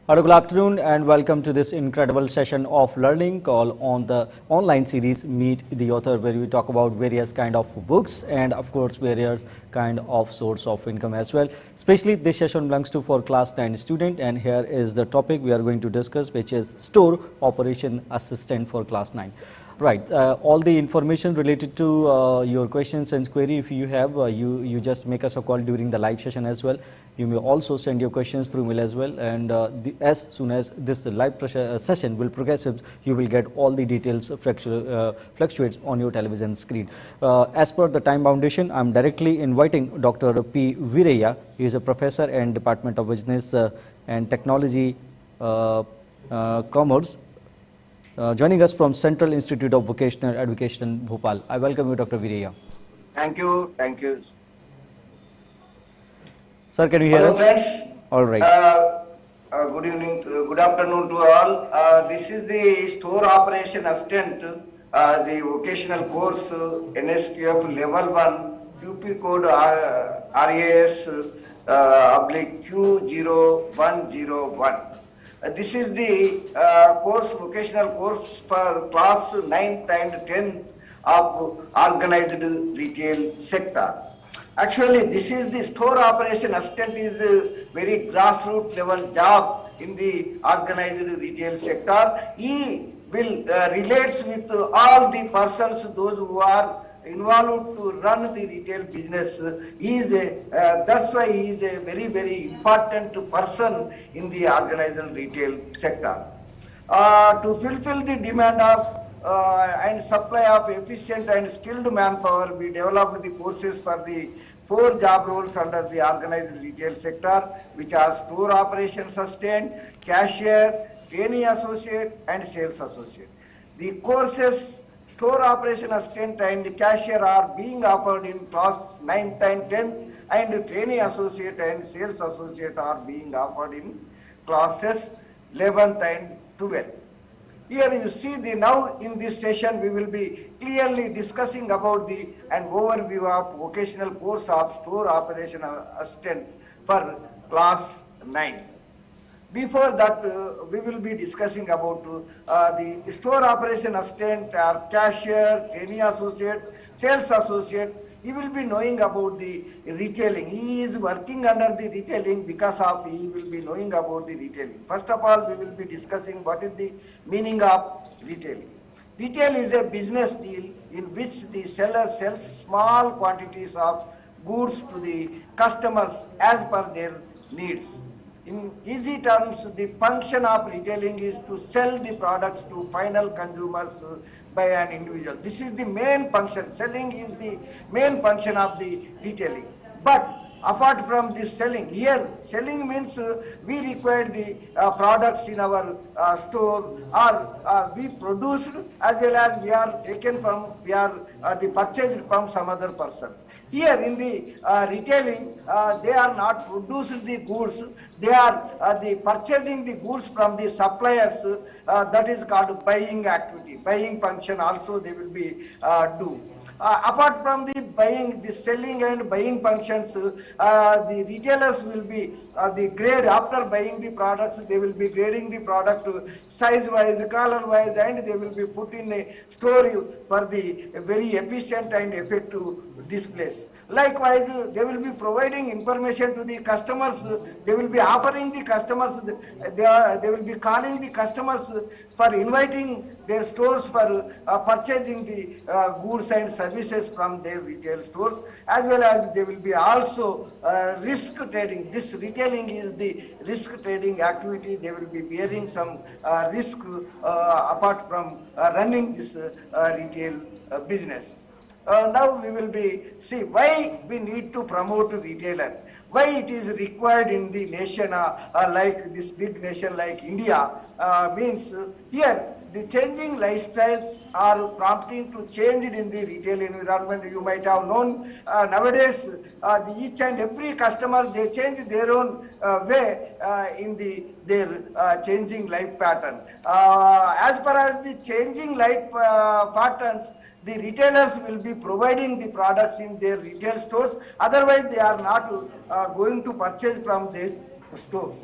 Hello, good afternoon and welcome to this incredible session of learning called on the online series Meet the Author, where we talk about various kind of books and of course various kind of source of income as well. Especially this session belongs to for class 9 student, and here is the topic we are going to discuss, which is store operation assistant for class 9. Right, all the information related to your questions and query, if you have, you just make us a call during the live session as well. You may also send your questions through mail as well, and as soon as this live session will progress, you will get all the details fluctuates on your television screen. As per the time foundation, I am directly inviting Dr. P. Viraya. He is a professor and Department of Business and Technology Commerce. Joining us from Central Institute of Vocational Education, Bhopal. I welcome you, Dr. Viraya. Thank you. Thank you. Sir, can you hear us? Hello, friends. All right. Good evening, good afternoon to all. This is the store operation assistant, the vocational course, NSQF level 1, QP code RAS /Q0101. This is the vocational course for class 9th and 10th of organized retail sector. Actually, this is the store operation assistant is a very grassroots level job in the organized retail sector. He will relates with all the persons, those who are involved to run the retail business. He is that's why he is a very important person in the organized retail sector. To fulfill the demand of and supply of efficient and skilled manpower, we developed the courses for the 4 job roles under the organized retail sector, which are store operations assistant, cashier, trainee associate, and sales associate. The courses store operation assistant and cashier are being offered in class 9th and 10th, and trainee associate and sales associate are being offered in classes 11th and 12th. Here you see now in this session we will be clearly discussing about an overview of vocational course of store operation assistant for class 9. Before that, we will be discussing about the store operation assistant or cashier, trainee associate, sales associate. He will be knowing about the retailing. He is working under the retailing because of he will be knowing about the retailing. First of all, we will be discussing what is the meaning of retailing. Retail is a business deal in which the seller sells small quantities of goods to the customers as per their needs. In easy terms, the function of retailing is to sell the products to final consumers by an individual. This is the main function. Selling is the main function of the retailing. But apart from this selling, here selling means we require the products in our store, or we produced as well as we are taken from, we are the purchased from some other persons. Here in the retailing, they are not producing the goods, they are the purchasing the goods from the suppliers. That is called buying activity. Buying function also they will be do. Apart from the buying, the selling and buying functions, the retailers will be the grade. After buying the products, they will be grading the product size wise, color wise, and they will be put in a store for the very efficient and effective displays. Likewise, they will be providing information to the customers. They will be offering the customers. They will be calling the customers for inviting their stores for purchasing the goods and services from their retail stores, as well as they will be also risk trading. This retailing is the risk trading activity. They will be bearing some risk apart from running this retail business. Now we will be see why we need to promote retailer, why it is required in the nation like this big nation like India. Means here the changing lifestyles are prompting to change in the retail environment. You might have known nowadays each and every customer, they change their own way in their changing life pattern. As far as the changing life patterns, the retailers will be providing the products in their retail stores. Otherwise, they are not going to purchase from their stores.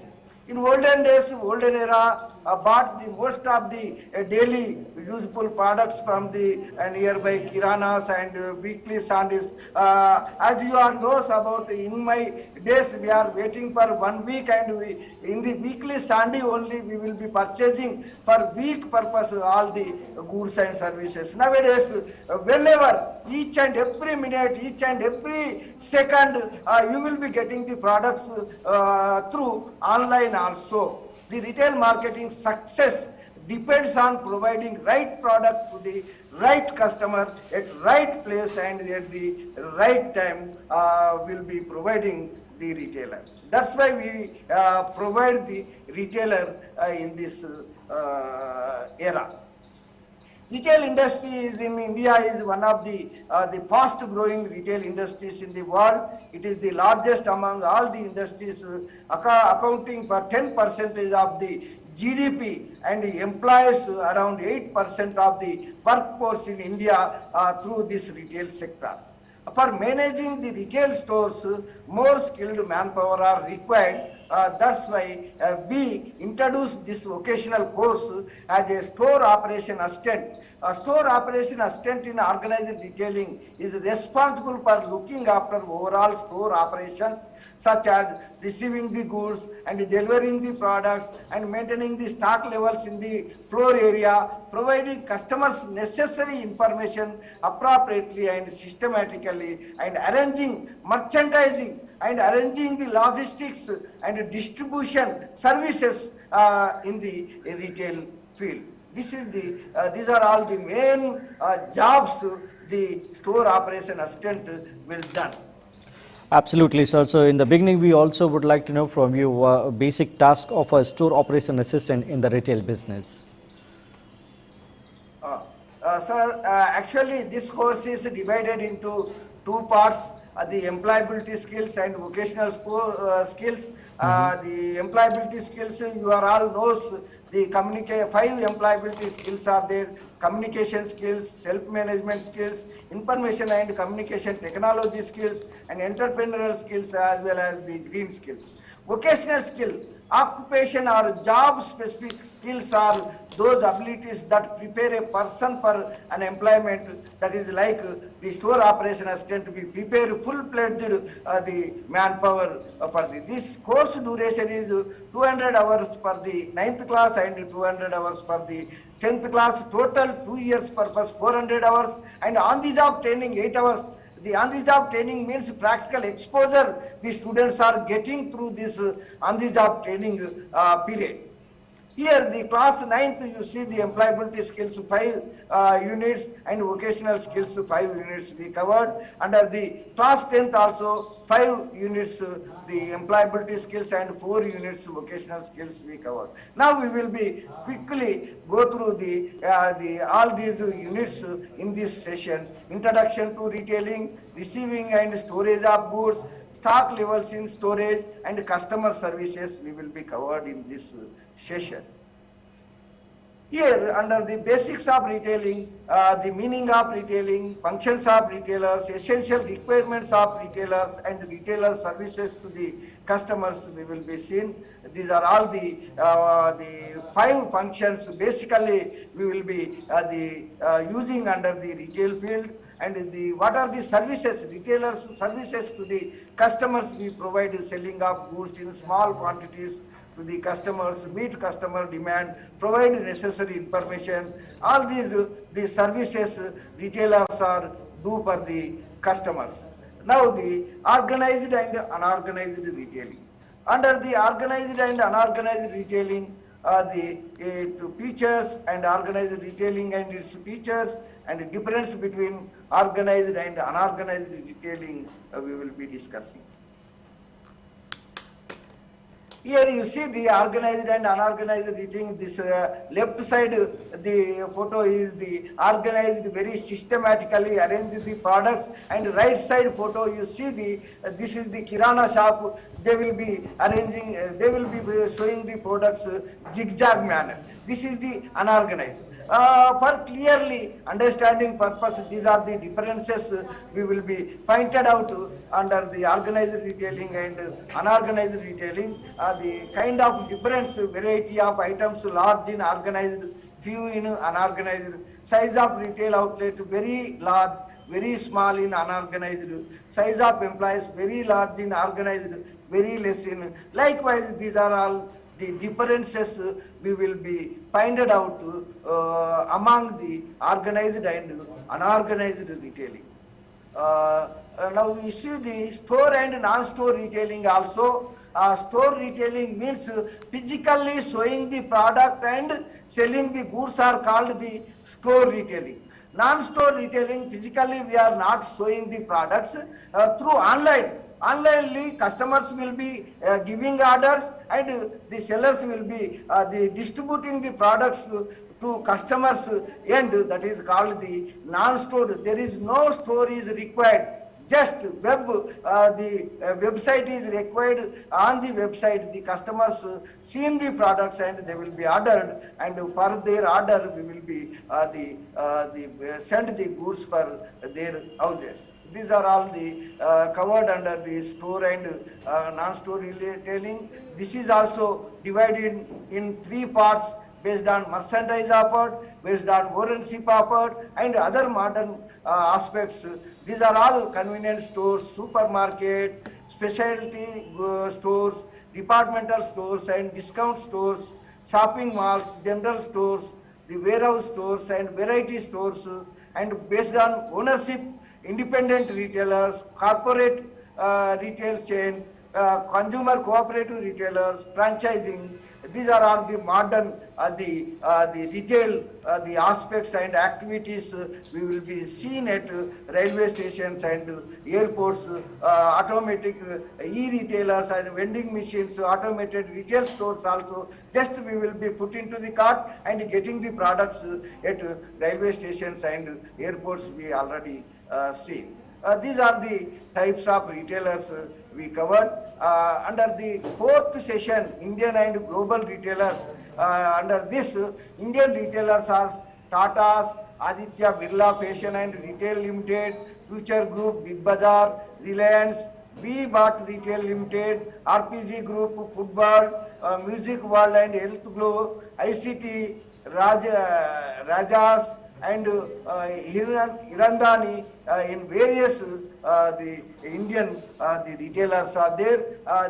In olden days, olden era, bought the most of the daily useful products from the nearby kiranas and weekly sandis. As you all knows about, in my days we are waiting for 1 week, and in the weekly sandy only we will be purchasing for week purpose all the goods and services. Nowadays, whenever, each and every minute, each and every second, you will be getting the products through online also. The retail marketing success depends on providing right product to the right customer at right place and at the right time. Will be providing the retailer. That's why we provide the retailer in this era. Retail industry is in India is one of the fast growing retail industries in the world. It is the largest among all the industries, accounting for 10% of the GDP and employs around 8% of the workforce in India through this retail sector. For managing the retail stores, more skilled manpower are required. That's why we introduced this vocational course as a store operation assistant. A store operation assistant in organized retailing is responsible for looking after overall store operations, such as receiving the goods and delivering the products and maintaining the stock levels in the floor area, providing customers necessary information appropriately and systematically, and arranging merchandising and arranging the logistics and distribution services in the retail field. These are all the main jobs the store operation assistant will done. Absolutely, sir. So in the beginning, we also would like to know from you a basic task of a store operation assistant in the retail business. Sir, actually this course is divided into two parts, the employability skills and vocational skills. The employability skills, you are all knows, the 5 employability skills are there: communication skills, self-management skills, information and communication technology skills, and entrepreneurial skills, as well as the green skills. Vocational skill, occupation or job specific skills are those abilities that prepare a person for an employment. That is like the store operation assistant to be prepared full-fledged the manpower for this course duration is 200 hours for the 9th class and 200 hours for the 10th class. Total 2 years purpose 400 hours, and on the job training 8 hours. The on-the-job training means practical exposure the students are getting through this on-the-job training period. Here, the class 9th, you see the employability skills 5 units and vocational skills 5 units we covered. Under the class 10th also 5 units the employability skills and 4 units vocational skills we covered. Now we will be quickly go through the all these units in this session. Introduction to retailing, receiving and storage of goods, stock levels in storage, and customer services we will be covered in this session. Here, under the basics of retailing, the meaning of retailing, functions of retailers, essential requirements of retailers, and retailer services to the customers we will be seen. These are all the 5 functions basically we will be using under the retail field. And what are the services, retailers services to the customers we provide, selling of goods in small quantities to the customers, meet customer demand, provide necessary information. All the services retailers are do for the customers. Now the organized and unorganized retailing. Under the organized and unorganized retailing, the features and organized retailing and its features, and the difference between organized and unorganized retailing we will be discussing. Here you see the organized and unorganized retailing. This left side the photo is the organized, very systematically arranged the products, and right side photo you see this is the kirana shop. They will be arranging, they will be showing the products zigzag manner. This is the unorganized. For clearly understanding purpose, these are the differences we will be pointed out under the organized retailing and unorganized retailing. The kind of difference, variety of items, large in organized, few in unorganized, size of retail outlet very large, very small in unorganized, size of employees very large in organized, very less in. Likewise, these are all the differences we will be pointed out among the organized and unorganized retailing. Now we see the store and non-store retailing also. Store retailing means physically showing the product and selling the goods are called the store retailing. Non-store retailing, physically we are not showing the products through online. Onlinely customers will be giving orders and the sellers will be distributing the products to customers and that is called the non-store. There is no store is required. Just the website is required. On the website, the customers seen the products and they will be ordered, and for their order, we will be send the goods for their houses. These are all the covered under the store and non-store retailing. This is also divided in three parts based on merchandise offered, based on warranty offered, and other modern aspects. These are all convenience stores, supermarket, specialty stores, departmental stores and discount stores, shopping malls, general stores, the warehouse stores and variety stores, and based on ownership, independent retailers, corporate retail chain, consumer cooperative retailers, franchising. These are all the modern the retail the aspects and activities we will be seen at railway stations and airports, automatic e-retailers and vending machines, automated retail stores also. Just we will be put into the cart and getting the products at railway stations and airports we already seen. These are the types of retailers we covered. Under the fourth session, Indian and global retailers, under this, Indian retailers are Tata's, Aditya Birla Fashion and Retail Limited, Future Group, Big Bazaar, Reliance, V-Mart Retail Limited, RPG Group, Food World, Music World and Health Glow, ICT, Rajas, and Hirandani in various the Indian the retailers are there.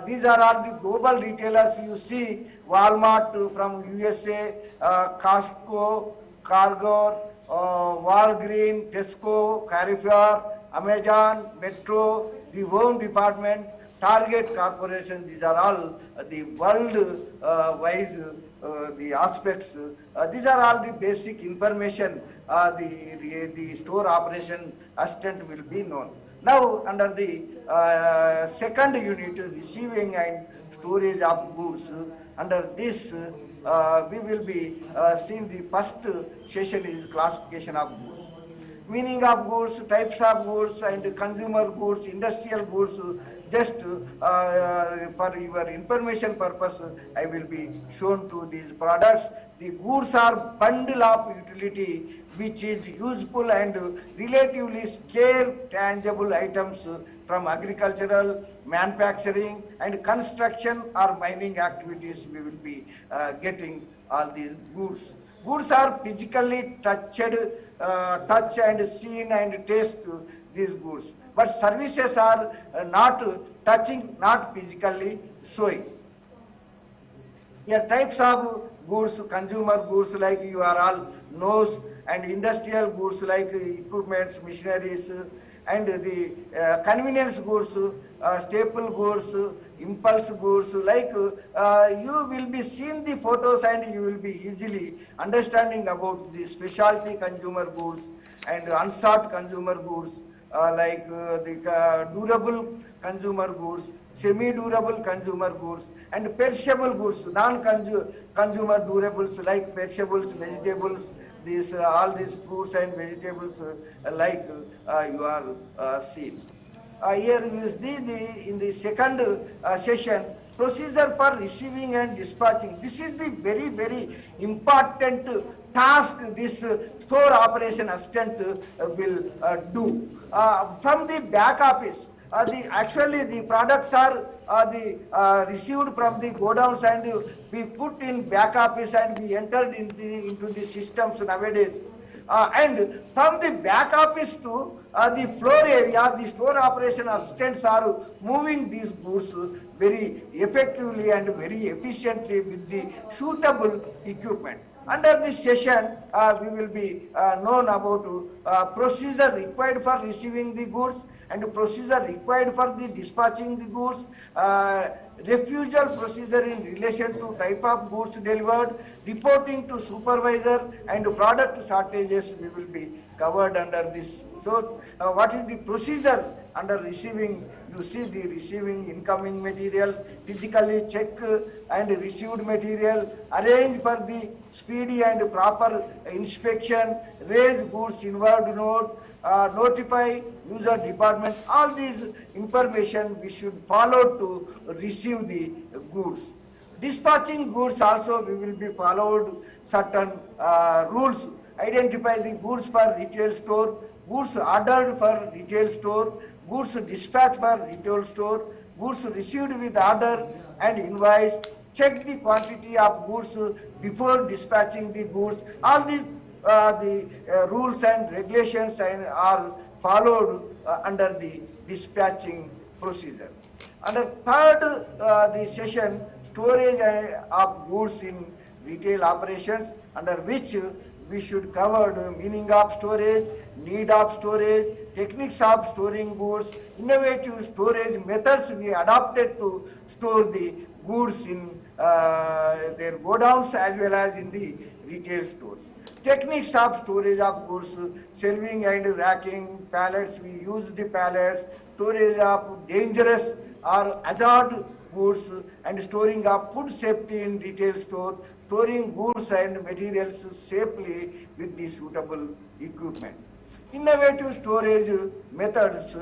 These are all the global retailers you see. Walmart from USA, Costco, Carrefour, Walgreens, Tesco, Carrefour, Amazon, Metro, the Home Department, Target Corporation. These are all the world-wise the aspects. These are all the basic information the store operation assistant will be known. Now under the second unit, receiving and storage of goods, under this we will be seeing the first session is classification of goods. Meaning of goods, types of goods and consumer goods, industrial goods. Just for your information purpose, I will be shown to these products. The goods are bundle of utility which is useful and relatively scarce tangible items from agricultural, manufacturing and construction or mining activities. We will be getting all these goods. Goods are physically touch and seen and taste these goods. But services are not touching, not physically showing. Here types of goods, consumer goods like you are all knows, and industrial goods like equipments, machineries, and the convenience goods, staple goods, impulse goods, like you will be seeing the photos and you will be easily understanding about the specialty consumer goods and unsought consumer goods, like the durable consumer goods, semi-durable consumer goods, and perishable goods, non-consumer durables like perishables, vegetables, these all these fruits and vegetables like you are seen. Here you see in the second session, procedure for receiving and dispatching. This is the very important task this store operation assistant will do. From the back office, actually the products are received from the godowns and be put in back office and be entered into the systems nowadays. And from the back office to the floor area, the store operation assistants are moving these goods very effectively and very efficiently with the suitable equipment. Under this session, we will be known about procedure required for receiving the goods and procedure required for the dispatching the goods, refusal procedure in relation to type of goods delivered, reporting to supervisor, and product shortages we will be covered under this. So what is the procedure under receiving? You see the receiving incoming material, physically check and received material, arrange for the speedy and proper inspection, raise goods inward note, notify user department. All these information we should follow to receive the goods. Dispatching goods also we will be followed certain rules. Identify the goods for retail store, goods ordered for retail store, goods dispatched for retail store, goods received with order and invoice, check the quantity of goods before dispatching the goods. All these rules and regulations are followed under the dispatching procedure. Under third the session, storage of goods in retail operations, under which we should cover the meaning of storage, need of storage, techniques of storing goods, innovative storage methods we adopted to store the goods in their godowns as well as in the retail stores. Techniques of storage of goods, shelving and racking, pallets, we use the pallets, storage of dangerous or hazard goods, and storing of food safety in retail store, storing goods and materials safely with the suitable equipment. Innovative storage methods,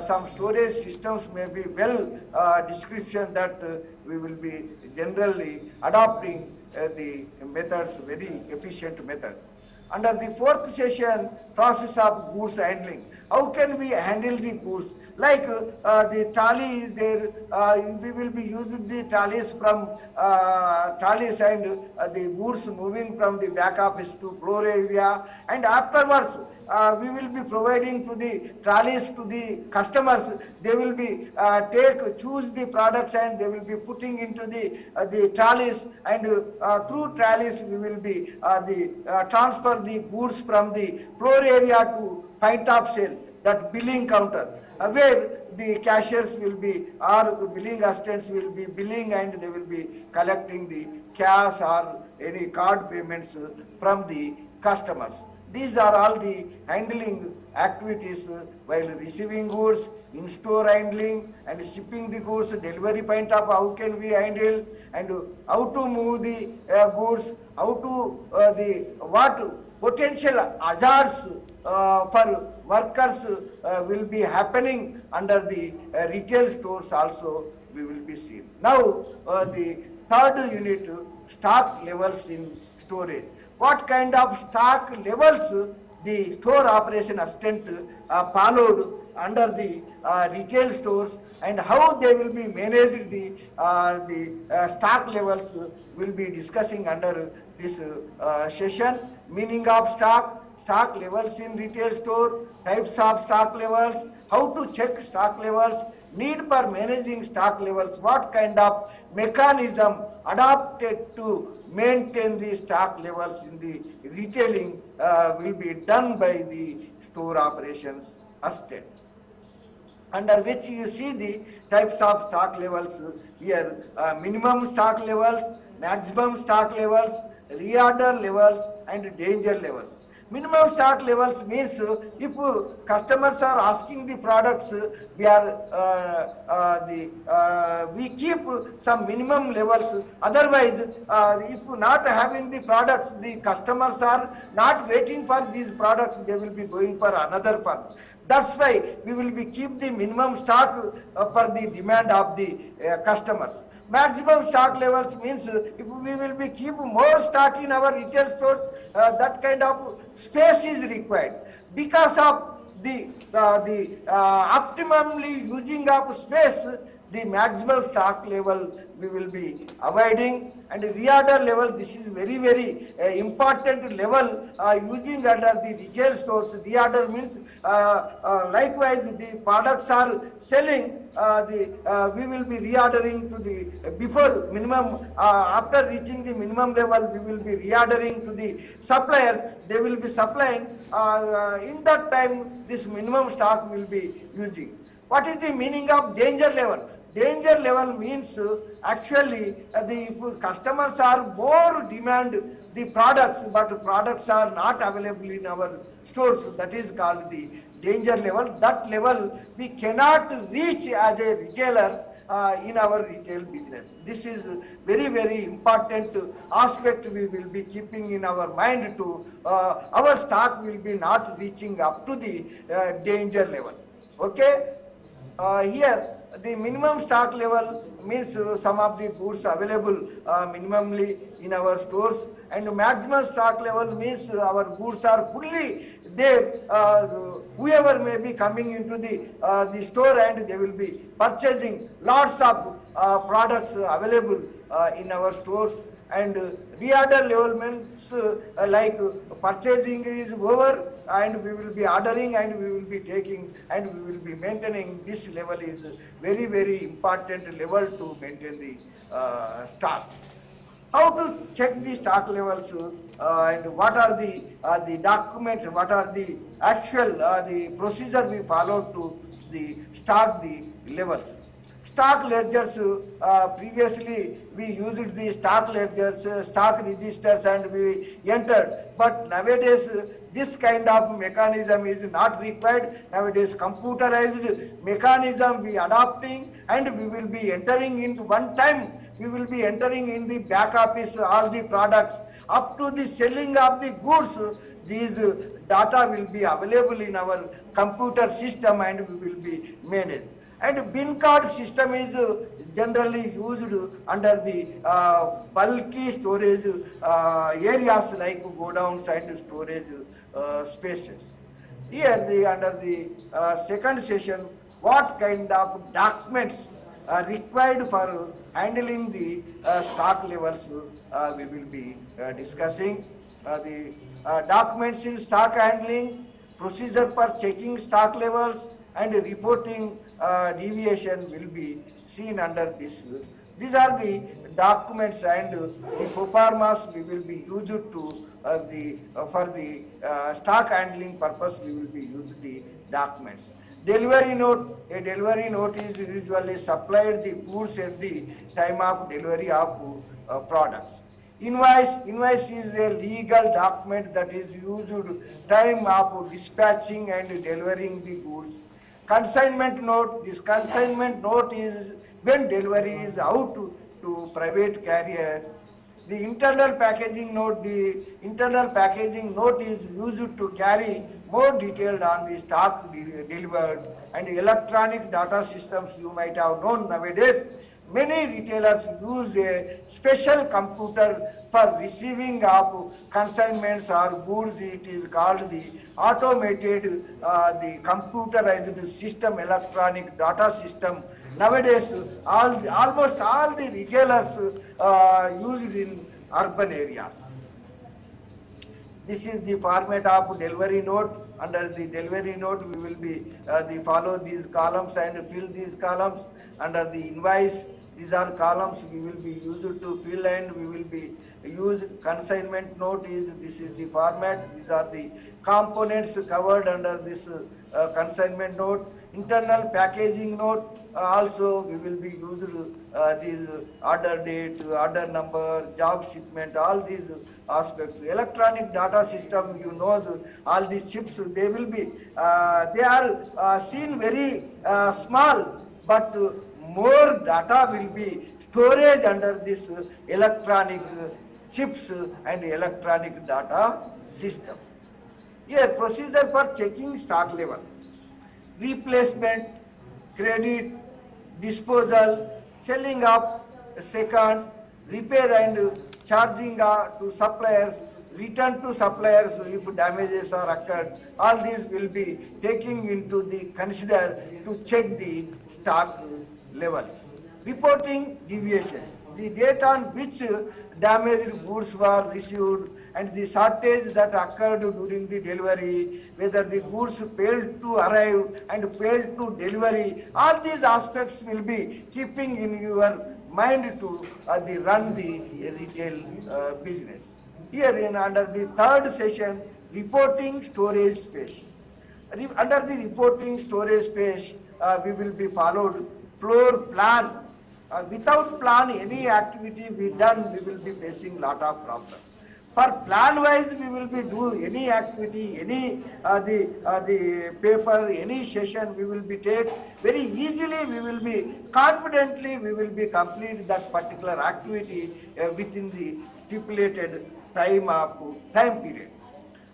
some storage systems may be well description that we will be generally adopting the methods, very efficient methods. Under the fourth session, process of goods handling. How can we handle the goods? Like the trolley is there, we will be using the trolleys from trolleys and the goods moving from the back office to floor area, and afterwards we will be providing to the trolleys to the customers. They will be choose the products and they will be putting into the trolleys, and through trolleys we will be transfer the goods from the floor area to point of sale, that billing counter, where the cashiers will be, or the billing assistants will be billing, and they will be collecting the cash or any card payments from the customers. These are all the handling activities while receiving goods, in-store handling, and shipping the goods, delivery point of how can we handle, and how to move the goods, how to what potential hazards for workers will be happening under the retail stores also we will be seeing. Now the third unit, stock levels in storage. What kind of stock levels the store operation assistant followed under the retail stores, and how they will be managed the stock levels will be discussing under this session. Meaning of stock, stock levels in retail store, types of stock levels, how to check stock levels, need for managing stock levels, what kind of mechanism adopted to maintain the stock levels in the retailing will be done by the store operations assistant. Under which you see the types of stock levels here, minimum stock levels, maximum stock levels, reorder levels, and danger levels. Minimum stock levels means if customers are asking the products, we keep some minimum levels. Otherwise, if not having the products, the customers are not waiting for these products, they will be going for another firm. That's why we will be keep the minimum stock for the demand of the customers. Maximum stock levels means if we will be keep more stock in our retail stores, that kind of space is required. Because of the optimally using of space, the maximum stock level we will be avoiding, and reorder level, this is very important level using under the retail stores. Reorder means likewise the products are selling, we will be reordering to the before minimum, after reaching the minimum level we will be reordering to the suppliers. They will be supplying, in that time this minimum stock will be using. What is the meaning of danger level? Danger level means actually the customers are more demand the products, but products are not available in our stores. That is called the danger level. That level we cannot reach as a retailer in our retail business. This is very important aspect we will be keeping in our mind to our stock will be not reaching up to the danger level. Okay, here the minimum stock level means some of the goods available minimally in our stores, and maximum stock level means our goods are fully there. Whoever may be coming into the store and they will be purchasing lots of products available in our stores. And reorder level means like purchasing is over and we will be ordering and we will be taking and we will be maintaining. This level is very important level to maintain the stock. How to check the stock levels and what are the documents, what are the actual the procedure we follow to the stock the levels. Stock ledgers, previously we used the stock ledgers, stock registers and we entered, but nowadays this kind of mechanism is not required. Nowadays computerized mechanism we adopting, and we will be entering into one time, we will be entering in the back office all the products up to the selling of the goods. These data will be available in our computer system and we will be managed. And bin card system is generally used under the bulky storage areas like godowns and storage spaces. Here under the second session, what kind of documents are required for handling the stock levels we will be discussing. The documents in stock handling, procedure for checking stock levels and reporting deviation will be seen under this. These are the documents and the proformas we will be used to for the stock handling purpose. We will be using the documents. Delivery note. A delivery note is usually supplied the goods at the time of delivery of products. Invoice is a legal document that is used time of dispatching and delivering the goods. Consignment note. This consignment note is when delivery is out to private carrier. The internal packaging note. The internal packaging note is used to carry more detailed on the stock delivered. And electronic data systems, you might have known nowadays, many retailers use a special computer for receiving of consignments or goods. It is called the automated, the computerized system, electronic data system. Nowadays, almost all the retailers use it in urban areas. This is the format of delivery note. Under the delivery note, we will be follow these columns and fill these columns. Under the invoice, these are columns we will be used to fill, and we will be use consignment note. This is the format. These are the components covered under this consignment note. Internal packaging note, also we will be used these order date, order number, job shipment, all these aspects. Electronic data system, you know, all these chips, they will be they are seen very small, but more data will be storage under this electronic chips and electronic data system. Here, procedure for checking stock level. Replacement, credit, disposal, selling of seconds, repair and charging to suppliers, return to suppliers if damages are occurred. All these will be taking into the consider to check the stock levels. Reporting deviations, the date on which damaged goods were received and the shortage that occurred during the delivery, whether the goods failed to arrive and failed to delivery, all these aspects will be keeping in your mind to run the retail business. Here under the third session, reporting storage space. Under the reporting storage space, we will be followed floor plan. Without plan, any activity we done, we will be facing lot of problems. For plan wise, we will be do any activity, any the paper, any session we will be take very easily. We will be confidently we will be complete that particular activity within the stipulated time period.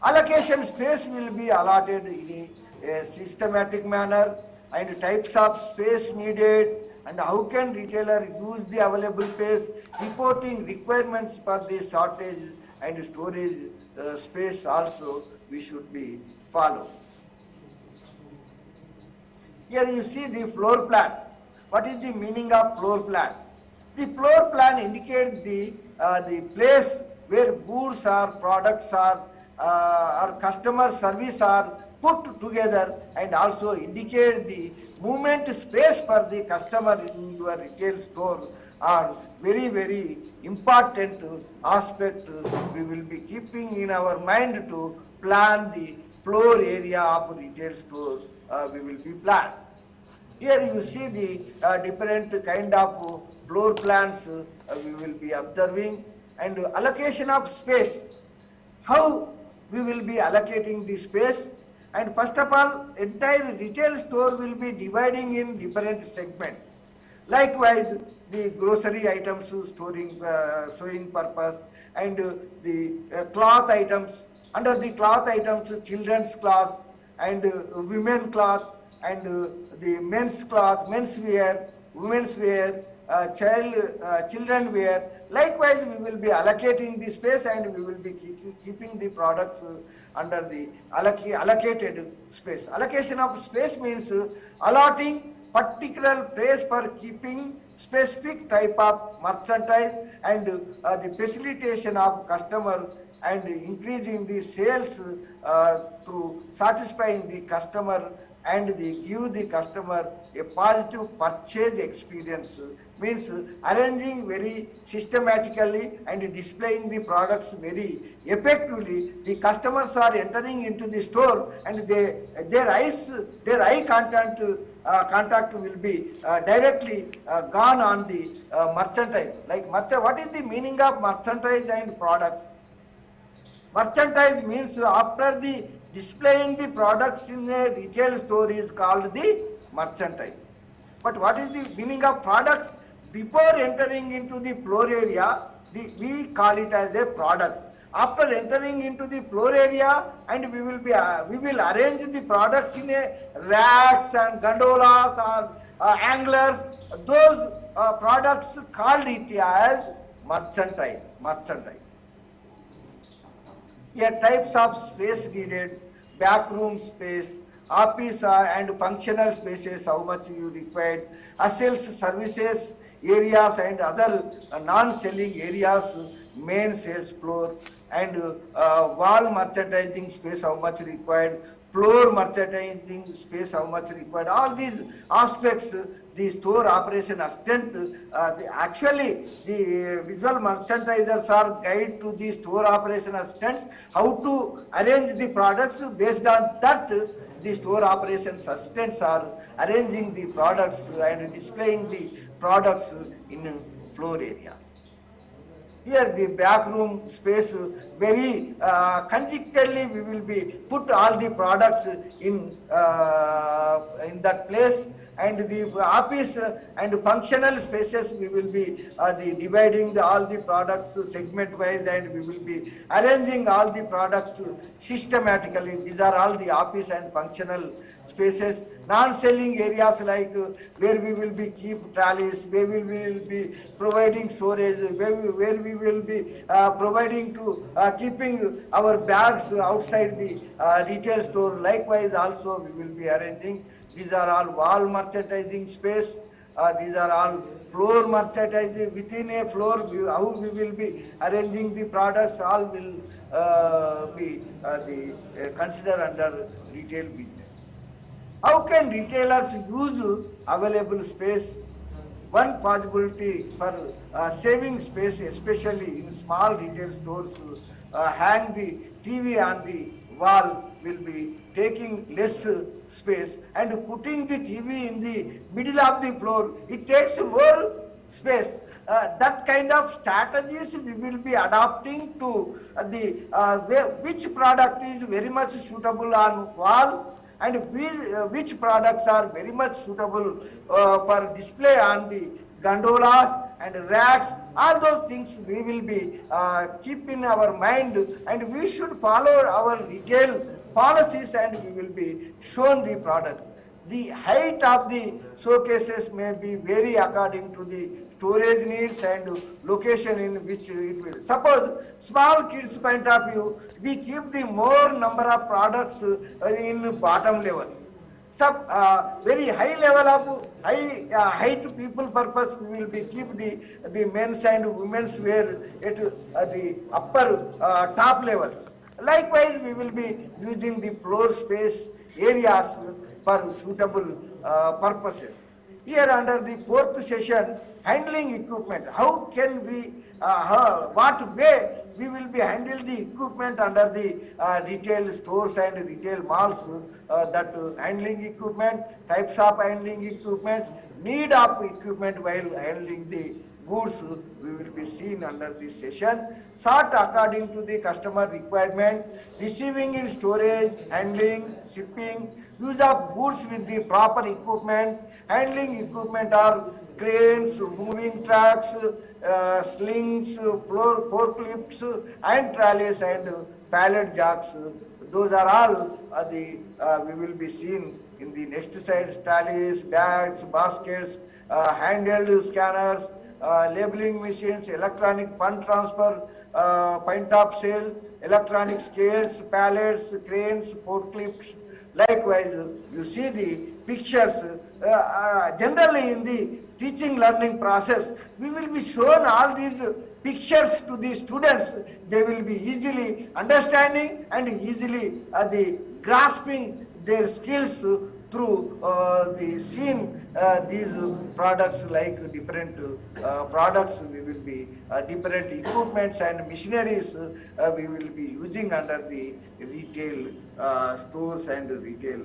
Allocation space will be allotted in a systematic manner, and types of space needed, and how can retailer use the available space, reporting requirements for the shortage and storage space also we should be followed. Here you see the floor plan. What is the meaning of floor plan? The floor plan indicates the place where goods or products or customer service are put together, and also indicate the movement space for the customer in your retail store are very, very important aspect we will be keeping in our mind to plan the floor area of retail store we will be planned. Here you see the different kind of floor plans we will be observing, and allocation of space, how we will be allocating the space. And first of all, entire retail store will be dividing in different segments. Likewise, the grocery items storing, sewing purpose, and the cloth items. Under the cloth items, children's cloth and women cloth, and the men's cloth, men's wear, women's wear, children wear. Likewise, we will be allocating the space, and we will be keeping the products under the allocated space. Allocation of space means allotting particular place for keeping specific type of merchandise, and the facilitation of customer, and increasing the sales through satisfying the customer, and give the customer a positive purchase experience. Means arranging very systematically and displaying the products very effectively. The customers are entering into the store, and their eye contact will be directly gone on the merchandise. Like what is the meaning of merchandise and products? Merchandise means after the displaying the products in a retail store is called the merchandise. But what is the meaning of products? Before entering into the floor area, we call it as a products. After entering into the floor area, and we will arrange the products in a racks and gondolas or anglers. Those products called it as merchandise. Here types of space needed: backroom space, office and functional spaces, how much you required, sales services areas and other non-selling areas, main sales floor, and wall merchandising space, how much required, floor merchandising space, how much required. All these aspects the store operation assistant, actually the visual merchandisers are guide to the store operation assistants how to arrange the products. Based on that, the store operations assistants are arranging the products and displaying the products in floor area. Here the back room space, very conjecturally we will be put all the products in that place, and the office and functional spaces we will be dividing all the products segment wise, and we will be arranging all the products systematically. These are all the office and functional spaces. Non-selling areas like where we will be keep trolleys, where we will be providing storage, where we will be providing to keeping our bags outside the retail store. Likewise also we will be arranging. These are all wall merchandising space. These are all floor merchandising. Within a floor, how we will be arranging the products, all will be considered under retail business. How can retailers use available space? One possibility for saving space, especially in small retail stores, hang the TV on the wall will be taking less space, and putting the TV in the middle of the floor, it takes more space. That kind of strategies we will be adopting to which product is very much suitable on wall, and which products are very much suitable for display on the gondolas and racks. All those things we will be keep in our mind, and we should follow our retail policies, and we will be shown the products. The height of the showcases may be vary according to the storage needs and location in which it will. Suppose small kids point of view, we keep the more number of products in bottom level. Some very high level of height people purpose, we will be keep the men's and women's wear at the upper top levels. Likewise, we will be using the floor space areas for suitable purposes. Here under the fourth session, handling equipment. How can we, what way we will be handle the equipment under the retail stores and retail malls, that handling equipment, types of handling equipments, need of equipment while handling the goods, we will be seen under this session. Sort according to the customer requirement, receiving in storage, handling, shipping, use of goods with the proper equipment, handling equipment are cranes, moving trucks, slings, forklifts, and trolleys and pallet jacks. Those are all we will be seen in the next slide. Trolleys, bags, baskets, handheld scanners, labeling machines, electronic fund transfer, point of sale, electronic scales, pallets, cranes, forklifts. Likewise, you see the pictures. Generally in the teaching learning process, we will be shown all these pictures to the students. They will be easily understanding and easily grasping their skills through the scene. These products, like different products, we will be different equipments and machineries we will be using under the retail stores and retail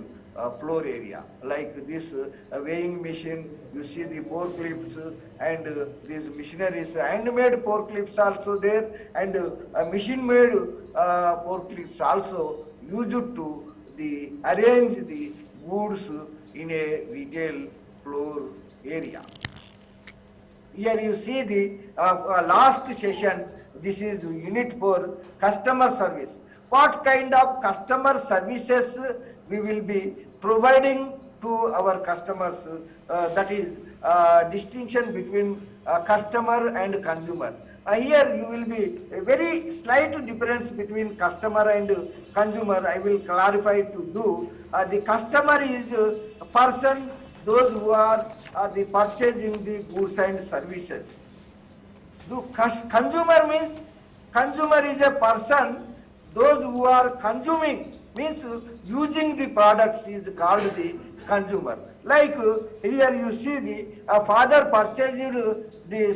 floor area. Like this weighing machine, you see the forklifts and these machineries, handmade forklifts also there, and machine made forklifts also used to arrange the goods in a retail floor area. Here you see the last session. This is unit for customer service. What kind of customer services we will be providing to our customers? That is distinction between customer and consumer. Here you will be a very slight difference between customer and consumer. I will clarify to do. The customer is a person, those who are the purchasing the goods and services. The consumer means, consumer is a person, those who are consuming, means using the products, is called the consumer. Like here you see the father purchased the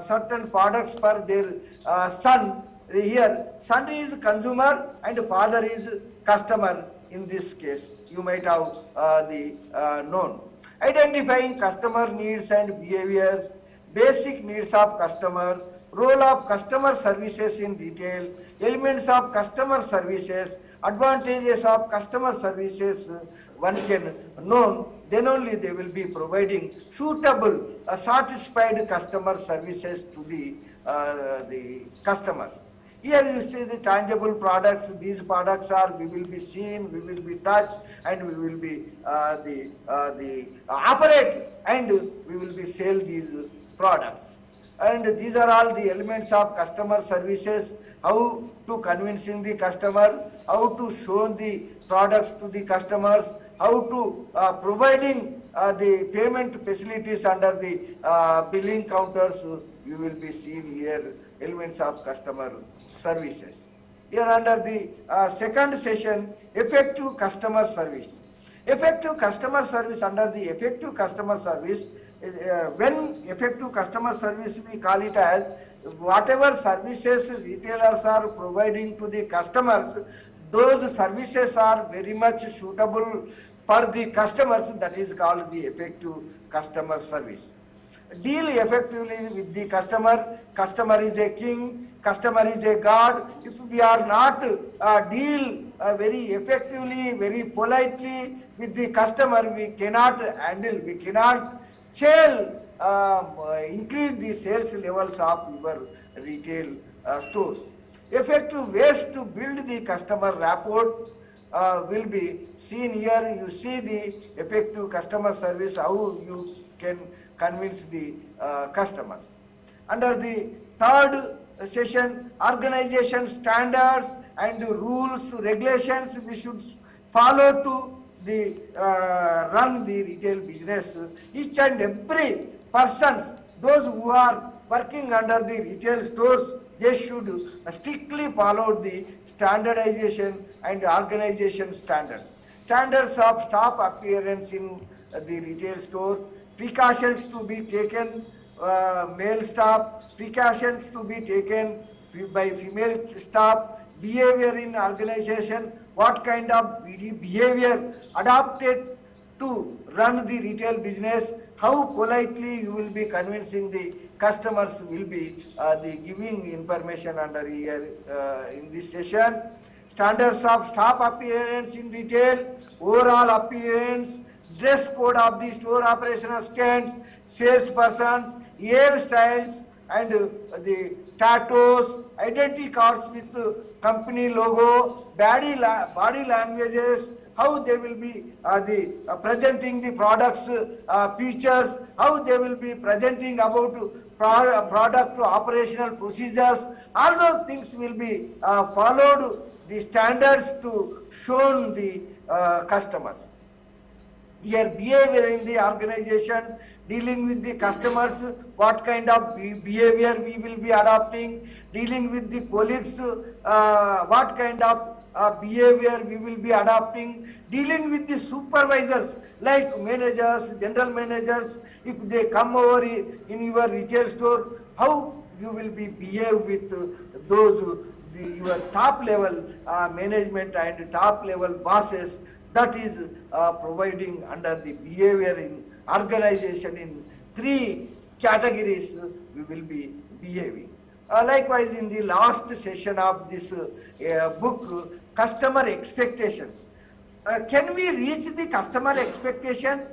certain products for their son. Here son is consumer and father is customer. In this case, you might have known. Identifying customer needs and behaviors, basic needs of customer, role of customer services in retail, elements of customer services, advantages of customer services, one can know, then only they will be providing suitable, satisfied customer services to the customers. Here you see the tangible products. These products are, we will be seen, we will be touched, and we will be operate, and we will be sell these products. And these are all the elements of customer services, how to convincing the customer, how to show the products to the customers, how to providing the payment facilities under the billing counters. You will be seeing here elements of customer services. Here under the second session, effective customer service. Effective customer service, under the effective customer service, when effective customer service, we call it as whatever services retailers are providing to the customers, those services are very much suitable for the customers. That is called the effective customer service. Deal effectively with the customer. Customer is a king, customer is a god. If we are not deal very effectively, very politely with the customer, we cannot handle, we cannot sell, increase the sales levels of your retail stores. Effective ways to build the customer rapport will be seen here. You see the effective customer service, how you can convince the customers. Under the third session, organization standards and rules, regulations we should follow to the run the retail business. Each and every persons, those who are working under the retail stores, they should strictly follow the standardization and organization standards. Standards of staff appearance in the retail store, precautions to be taken, male staff, precautions to be taken by female staff, behavior in organization, what kind of behavior adopted to run the retail business, how politely you will be convincing the customers will be the giving information under here in this session. Standards of staff appearance in retail, overall appearance, dress code of the store operation assistants, salespersons, hairstyles, and the tattoos, identity cards with company logo, body languages, how they will be presenting the products, features, how they will be presenting about product operational procedures. All those things will be followed, the standards to show the customers. Here behavior in the organization, dealing with the customers, what kind of behavior we will be adopting, dealing with the colleagues, what kind of behavior we will be adopting, dealing with the supervisors like managers, general managers, if they come over in your retail store, how you will be behave with those your top level management and top level bosses. That is providing under the behavior in organization in three categories we will be behaving. Likewise, in the last session of this book, customer expectations. Can we reach the customer expectations?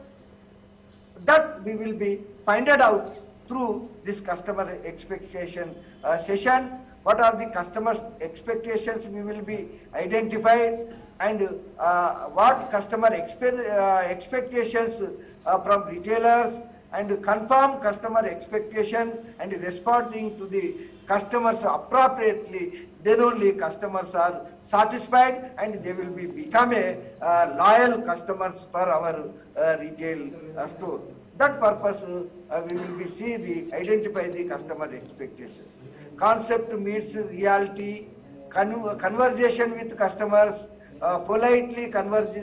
That we will be find out through this customer expectation session. What are the customer expectations we will be identified, and what customer expectations from retailers, and confirm customer expectation and responding to the customers appropriately, then only customers are satisfied and they will be become a loyal customers for our retail store. That purpose we will be identify the customer expectation. Concept meets reality, conversation with customers, politely converse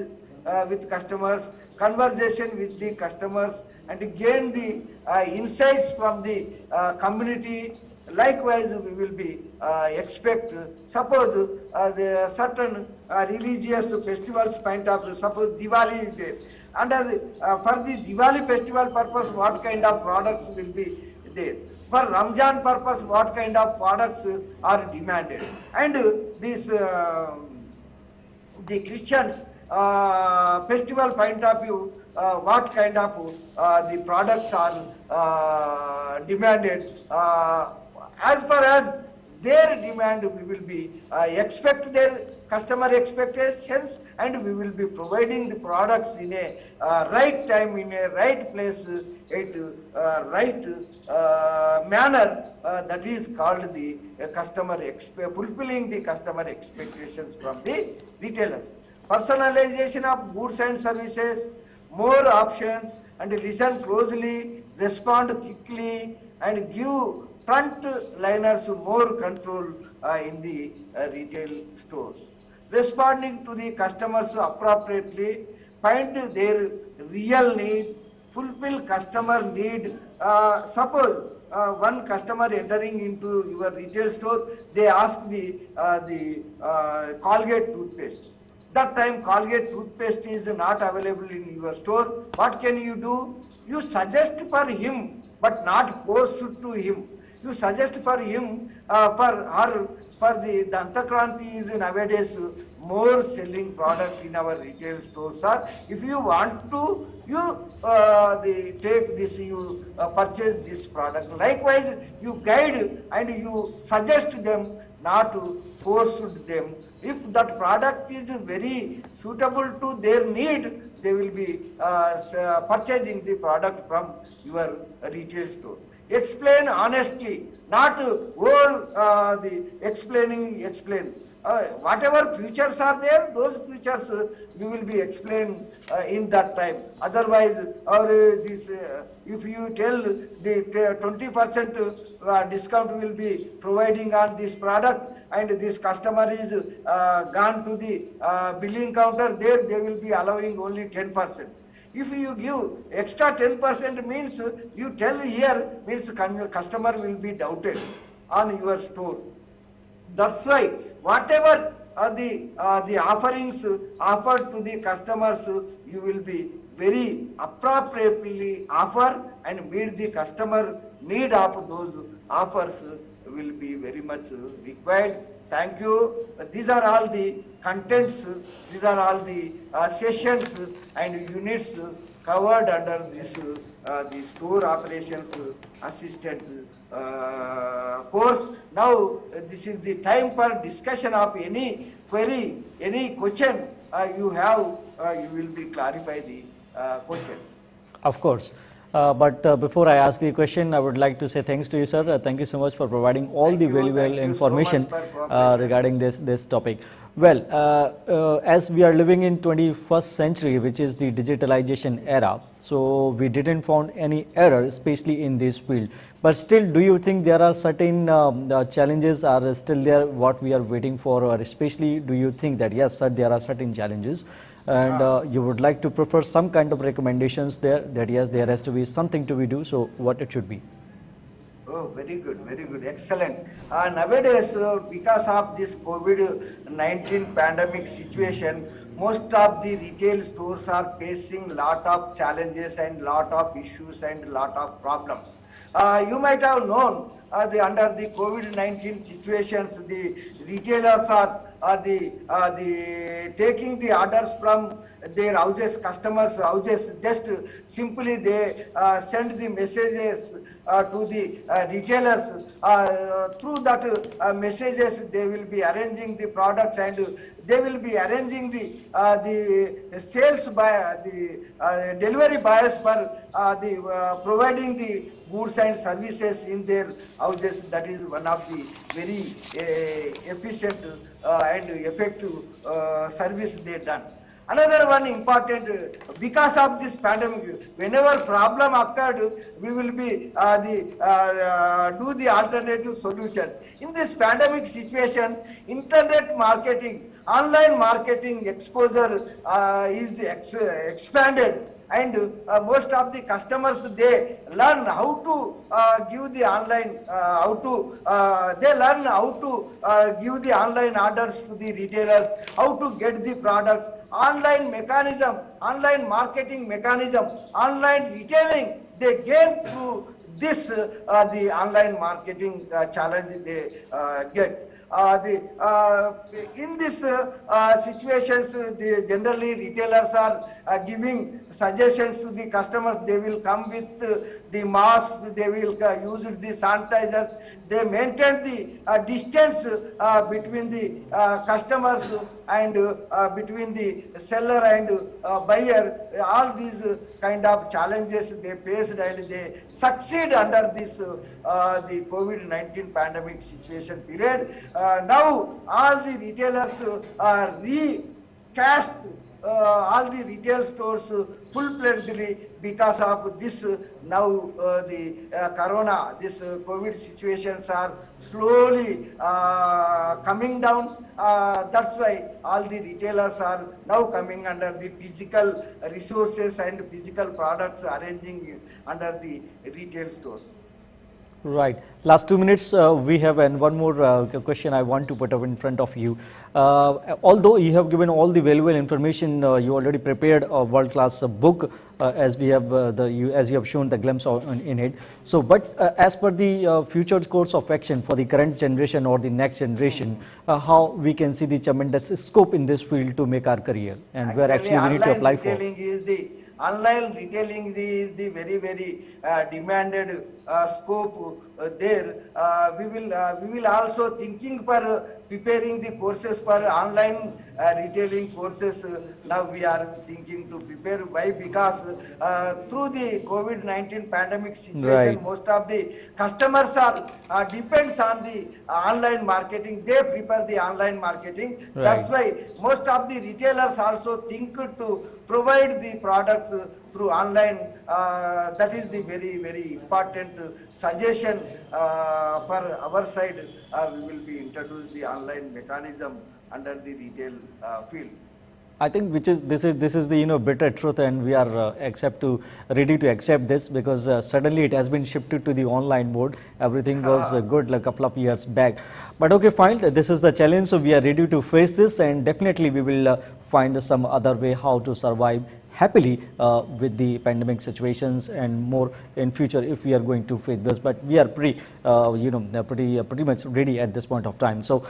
with customers, conversation with the customers, and gain the insights from the community. Likewise, we will be expect, suppose the certain religious festivals point of view, suppose Diwali is there. Under for the Diwali festival purpose, what kind of products will be there. For Ramjan purpose, what kind of products are demanded, and this the Christians festival point of view, what kind of the products are demanded, as far as their demand, we will be expect their customer expectations, and we will be providing the products in a right time, in a right place, at right manner. That is called the fulfilling the customer expectations from the retailers. Personalization of goods and services, more options, and listen closely, respond quickly, and give frontliners more control in the retail stores. Responding to the customers appropriately, find their real need, fulfill customer need. Suppose one customer entering into your retail store, they ask the Colgate toothpaste. That time Colgate toothpaste is not available in your store. What can you do? You suggest for him, but not force to him. You suggest for him, for her, for the Dantakranti is nowadays more selling product in our retail stores. If you want to, you take this, you purchase this product. Likewise, you guide and you suggest them, not to force them. If that product is very suitable to their need, they will be purchasing the product from your retail store. Explain honestly, not over the explain. Whatever features are there, those features we will be explained in that time. Otherwise, if you tell the 20% discount will be providing on this product, and this customer is gone to the billing counter, there they will be allowing only 10%. If you give extra 10% means, you tell here means customer will be doubted on your store. That's why whatever the offerings offered to the customers, you will be very appropriately offer and meet the customer need of those offers will be very much required. Thank you. These are all the contents, these are all the sessions and units covered under this the store operations assistant course. Now this is the time for discussion of any query, any question you have, you will be clarify the questions. Of course. But before I ask the question, I would like to say thanks to you, sir. Thank you so much for providing all the valuable information regarding this topic. Well, as we are living in 21st century, which is the digitalization era, so we didn't find any error, especially in this field. But still, do you think there are certain challenges are still there, what we are waiting for, or especially do you think that, yes, sir, there are certain challenges, and you would like to prefer some kind of recommendations there, that yes, there has to be something to be do, so what it should be? Oh, very good, excellent. Nowadays, because of this COVID-19 pandemic situation, most of the retail stores are facing lot of challenges and lot of issues and lot of problems. You might have known under the COVID-19 situations, the retailers are taking the orders from their houses, customers' houses. Just simply they send the messages to the retailers. Through that messages, they will be arranging the products, and they will be arranging the sales by the delivery buyers for providing the goods and services in their houses. That is one of the very efficient and effective service they done. Another one important, because of this pandemic, whenever problem occurred, we will be do the alternative solutions. In this pandemic situation, internet marketing, online marketing exposure is expanded, and most of the customers, they learn how to give the online, they learn how to give the online orders to the retailers, how to get the products, online mechanism, online marketing mechanism, online retailing, they gain through this the online marketing challenge they get. In this situations, generally retailers are giving suggestions to the customers. They will come with the masks, they will use the sanitizers, they maintain the distance between the customers and between the seller and buyer. All these kind of challenges they faced, and they succeed under this the COVID-19 pandemic situation period. Now all the retailers recast all the retail stores full-fledgedly because of this. Now the corona, this COVID situations are slowly coming down. That's why all the retailers are now coming under the physical resources and physical products arranging under the retail stores. Right. Last 2 minutes we have, and one more question I want to put up in front of you. Although you have given all the valuable information, you already prepared a world-class book as we have as you have shown the glimpse in it. So, but as per the future course of action for the current generation or the next generation, how we can see the tremendous scope in this field to make our career, and where actually we need to apply for. Online retailing is the very demanded scope there. We will also thinking for preparing the courses for online retailing courses. Now we are thinking to prepare. Why? Because through the COVID-19 pandemic situation, most of the customers are depends on the online marketing. They prefer the online marketing. That's why most of the retailers also think to provide the products through online. That is the very important suggestion for our side. We will be introduce the online mechanism under the retail field. I think this is the bitter truth, and we are ready to accept this, because suddenly it has been shifted to the online mode. Everything was good like a couple of years back, but okay, fine. This is the challenge, so we are ready to face this, and definitely we will find some other way how to survive happily with the pandemic situations and more in future if we are going to face this. But we are pretty much ready at this point of time. So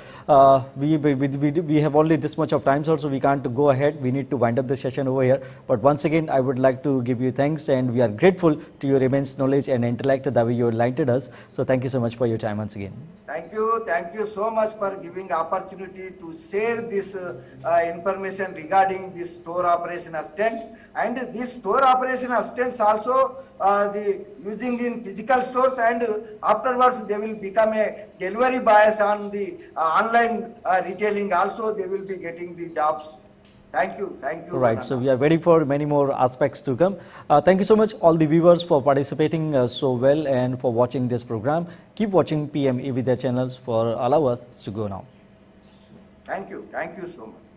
we have only this much of time, so we can't go ahead. We need to wind up the session over here. But once again, I would like to give you thanks, and we are grateful to your immense knowledge and intellect that you enlightened us. So thank you so much for your time once again. Thank you so much for giving opportunity to share this information regarding this store operation assistant. And this store operation assistants also the using in physical stores, and afterwards they will become a delivery boys on the online retailing. Also they will be getting the jobs. Thank you. Right, so we are waiting for many more aspects to come. Thank you so much all the viewers for participating so well and for watching this program. Keep watching PM Vidya channels for allow us to go now. Thank you so much.